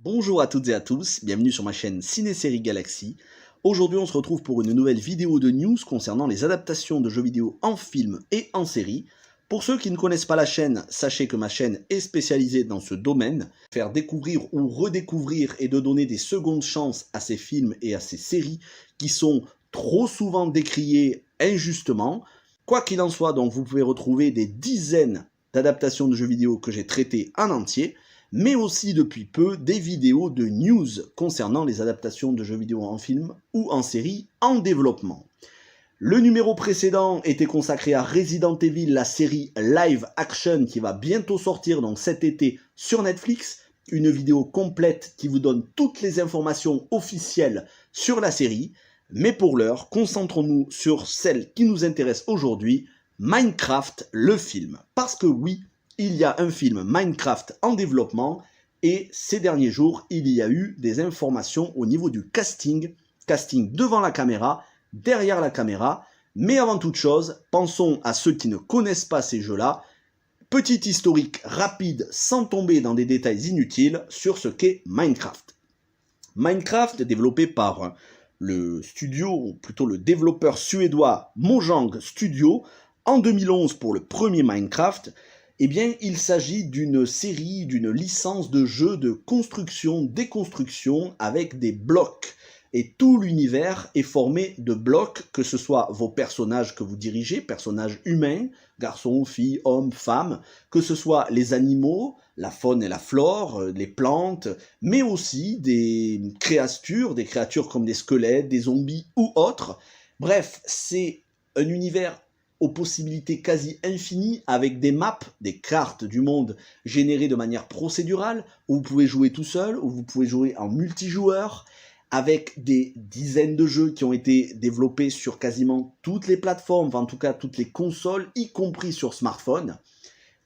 Bonjour à toutes et à tous, bienvenue sur ma chaîne Ciné-Série Galaxy. Aujourd'hui on se retrouve pour une nouvelle vidéo de news concernant les adaptations de jeux vidéo en film et en série. Pour ceux qui ne connaissent pas la chaîne, sachez que ma chaîne est spécialisée dans ce domaine. Faire découvrir ou redécouvrir et de donner des secondes chances à ces films et à ces séries qui sont trop souvent décriées injustement. Quoi qu'il en soit, donc vous pouvez retrouver des dizaines d'adaptations de jeux vidéo que j'ai traitées en entier, mais aussi depuis peu des vidéos de news concernant les adaptations de jeux vidéo en film ou en série en développement. Le numéro précédent était consacré à Resident Evil, la série live action qui va bientôt sortir donc cet été sur Netflix. Une vidéo complète qui vous donne toutes les informations officielles sur la série. Mais pour l'heure, concentrons-nous sur celle qui nous intéresse aujourd'hui, Minecraft, le film. Parce que oui, il y a un film Minecraft en développement et ces derniers jours, il y a eu des informations au niveau du casting devant la caméra, derrière la caméra. Mais avant toute chose, pensons à ceux qui ne connaissent pas ces jeux-là. Petit historique rapide, sans tomber dans des détails inutiles, sur ce qu'est Minecraft. Minecraft, développé par le studio, ou plutôt le développeur suédois Mojang Studio, en 2011 pour le premier Minecraft, eh bien, il s'agit d'une série, d'une licence de jeu de construction, déconstruction avec des blocs. Et tout l'univers est formé de blocs, que ce soit vos personnages que vous dirigez, personnages humains, garçons, filles, hommes, femmes, que ce soit les animaux, la faune et la flore, les plantes, mais aussi des créatures comme des squelettes, des zombies ou autres. Bref, c'est un univers aux possibilités quasi infinies, avec des maps, des cartes du monde générées de manière procédurale, où vous pouvez jouer tout seul, où vous pouvez jouer en multijoueur, avec des dizaines de jeux qui ont été développés sur quasiment toutes les plateformes, enfin en tout cas toutes les consoles, y compris sur smartphone.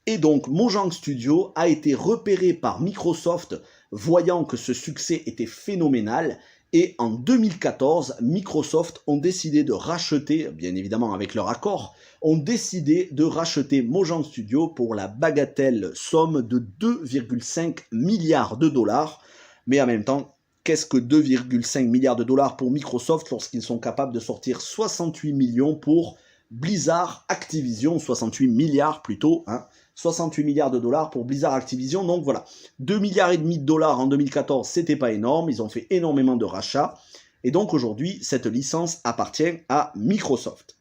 Et donc Mojang Studio a été repéré par Microsoft, voyant que ce succès était phénoménal. Et en 2014, Microsoft ont décidé de racheter, bien évidemment avec leur accord, ont décidé de racheter Mojang Studio pour la bagatelle somme de 2,5 milliards de dollars. Mais en même temps, qu'est-ce que 2,5 milliards de dollars pour Microsoft lorsqu'ils sont capables de sortir 68 millions pour Blizzard Activision, 68 milliards plutôt, 68 milliards de dollars pour Blizzard Activision, donc voilà, 2 milliards et demi de dollars en 2014, c'était pas énorme, ils ont fait énormément de rachats, et donc aujourd'hui, cette licence appartient à Microsoft.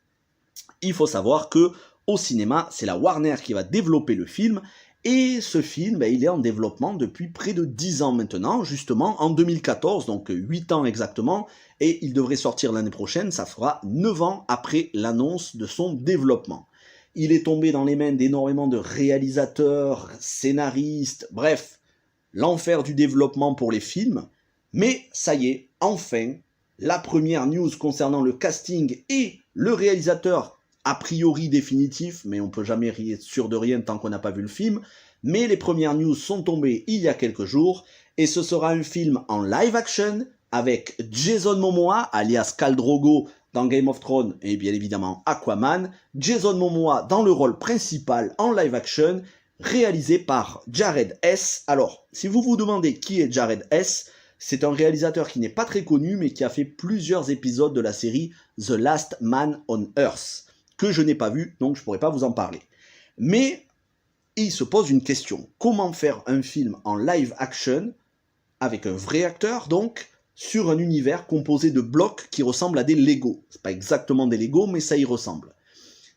Il faut savoir que au cinéma, c'est la Warner qui va développer le film, et ce film, il est en développement depuis près de 10 ans maintenant, justement en 2014, donc 8 ans exactement, et il devrait sortir l'année prochaine, ça fera 9 ans après l'annonce de son développement. Il est tombé dans les mains d'énormément de réalisateurs, scénaristes, bref, l'enfer du développement pour les films, mais ça y est, enfin, la première news concernant le casting et le réalisateur a priori définitif, mais on peut jamais être sûr de rien tant qu'on n'a pas vu le film, mais les premières news sont tombées il y a quelques jours, et ce sera un film en live action, avec Jason Momoa, alias Khal Drogo, dans Game of Thrones, et bien évidemment Aquaman, Jason Momoa dans le rôle principal en live action, réalisé par Jared Hess. Alors, si vous vous demandez qui est Jared Hess, c'est un réalisateur qui n'est pas très connu, mais qui a fait plusieurs épisodes de la série The Last Man on Earth, que je n'ai pas vu, donc je ne pourrais pas vous en parler. Mais il se pose une question. Comment faire un film en live action, avec un vrai acteur donc, sur un univers composé de blocs qui ressemblent à des Lego. C'est pas exactement des Lego, mais ça y ressemble.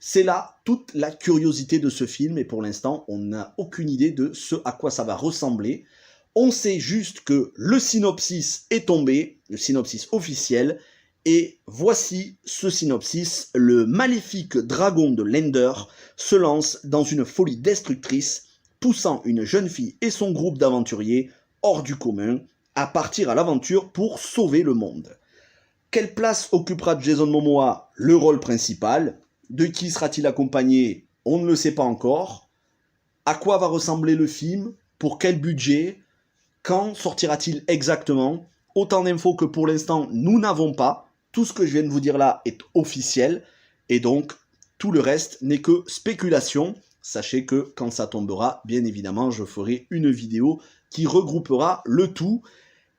C'est là toute la curiosité de ce film, et pour l'instant, on n'a aucune idée de ce à quoi ça va ressembler. On sait juste que le synopsis est tombé, le synopsis officiel, et voici ce synopsis. Le maléfique dragon de l'Ender se lance dans une folie destructrice, poussant une jeune fille et son groupe d'aventuriers hors du commun, à partir à l'aventure pour sauver le monde. Quelle place occupera Jason Momoa, le rôle principal? De qui sera-t-il accompagné? On ne le sait pas encore. À quoi va ressembler le film? Pour quel budget? Quand sortira-t-il exactement? Autant d'infos que pour l'instant nous n'avons pas. Tout ce que je viens de vous dire là est officiel, et donc tout le reste n'est que spéculation. sachez que quand ça tombera, bien évidemment, je ferai une vidéo qui regroupera le tout.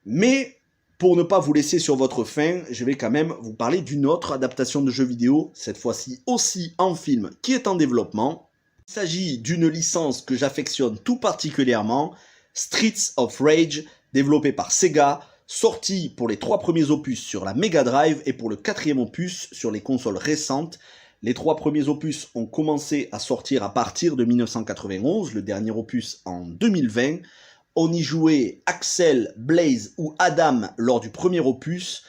Mais pour ne pas vous laisser sur votre faim, je vais quand même vous parler d'une autre adaptation de jeu vidéo, cette fois-ci aussi en film, qui est en développement. Il s'agit d'une licence que j'affectionne tout particulièrement, Streets of Rage, développé par Sega, sorti pour les 3 premiers opus sur la Mega Drive et pour le 4e opus sur les consoles récentes. Les 3 premiers opus ont commencé à sortir à partir de 1991, le dernier opus en 2020. On y jouait Axel, Blaze ou Adam lors du premier opus,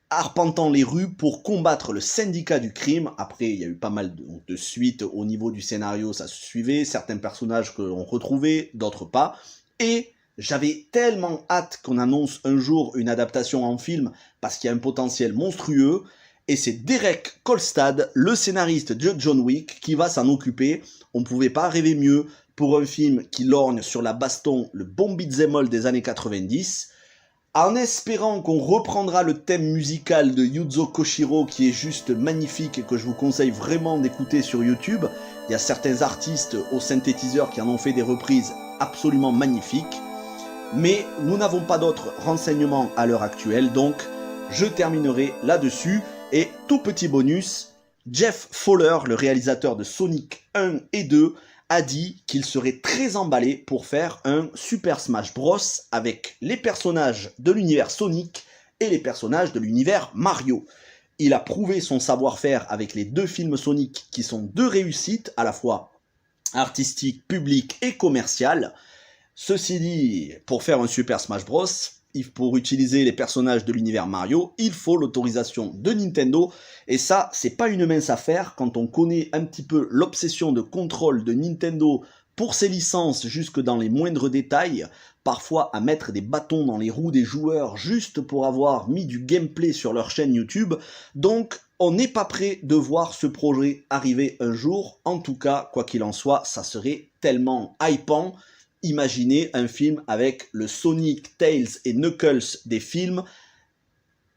arpentant les rues pour combattre le syndicat du crime. Après, il y a eu pas mal de suites au niveau du scénario, ça se suivait, certains personnages que l'on retrouvait, d'autres pas. Et j'avais tellement hâte qu'on annonce un jour une adaptation en film, parce qu'il y a un potentiel monstrueux, et c'est Derek Kolstad, le scénariste de John Wick, qui va s'en occuper. On ne pouvait pas rêver mieux pour un film qui lorgne sur la baston, le bon beat'em all des années 90, en espérant qu'on reprendra le thème musical de Yuzo Koshiro, qui est juste magnifique et que je vous conseille vraiment d'écouter sur YouTube. Il y a certains artistes au synthétiseur qui en ont fait des reprises absolument magnifiques. Mais nous n'avons pas d'autres renseignements à l'heure actuelle, donc je terminerai là-dessus. Et tout petit bonus, Jeff Fowler, le réalisateur de Sonic 1 et 2, a dit qu'il serait très emballé pour faire un Super Smash Bros avec les personnages de l'univers Sonic et les personnages de l'univers Mario. Il a prouvé son savoir-faire avec les 2 films Sonic qui sont 2 réussites, à la fois artistiques, publiques et commerciales. Ceci dit, pour faire un Super Smash Bros, pour utiliser les personnages de l'univers Mario, il faut l'autorisation de Nintendo, et ça, c'est pas une mince affaire quand on connaît un petit peu l'obsession de contrôle de Nintendo pour ses licences jusque dans les moindres détails, parfois à mettre des bâtons dans les roues des joueurs juste pour avoir mis du gameplay sur leur chaîne YouTube. Donc on n'est pas prêt de voir ce projet arriver un jour. En tout cas, quoi qu'il en soit, ça serait tellement hypant. Imaginez un film avec le Sonic, Tails et Knuckles des films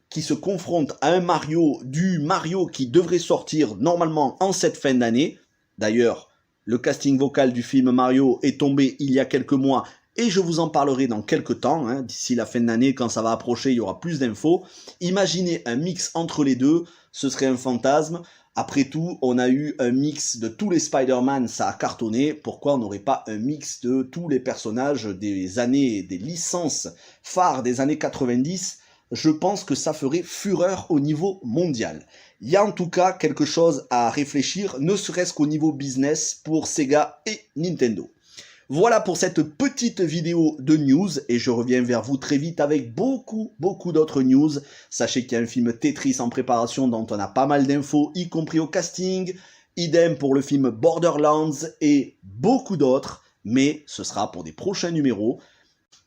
qui se confrontent à un Mario, du Mario qui devrait sortir normalement en cette fin d'année. D'ailleurs, le casting vocal du film Mario est tombé il y a quelques mois et je vous en parlerai dans quelques temps. D'ici la fin d'année, quand ça va approcher, il y aura plus d'infos. Imaginez un mix entre les deux, ce serait un fantasme. Après tout, on a eu un mix de tous les Spider-Man, ça a cartonné. Pourquoi on n'aurait pas un mix de tous les personnages des années, des licences phares des années 90 ? Je pense que ça ferait fureur au niveau mondial. Il y a en tout cas quelque chose à réfléchir, ne serait-ce qu'au niveau business pour Sega et Nintendo. Voilà pour cette petite vidéo de news et je reviens vers vous très vite avec beaucoup d'autres news. Sachez qu'il y a un film Tetris en préparation dont on a pas mal d'infos, y compris au casting. Idem pour le film Borderlands et beaucoup d'autres, mais ce sera pour des prochains numéros.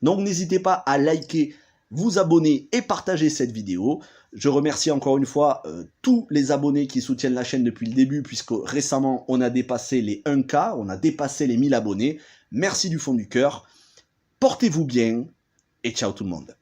Donc n'hésitez pas à liker, vous abonner et partager cette vidéo. Je remercie encore une fois tous les abonnés qui soutiennent la chaîne depuis le début, puisque récemment on a dépassé les 1K, on a dépassé les 1000 abonnés. Merci du fond du cœur, portez-vous bien et ciao tout le monde.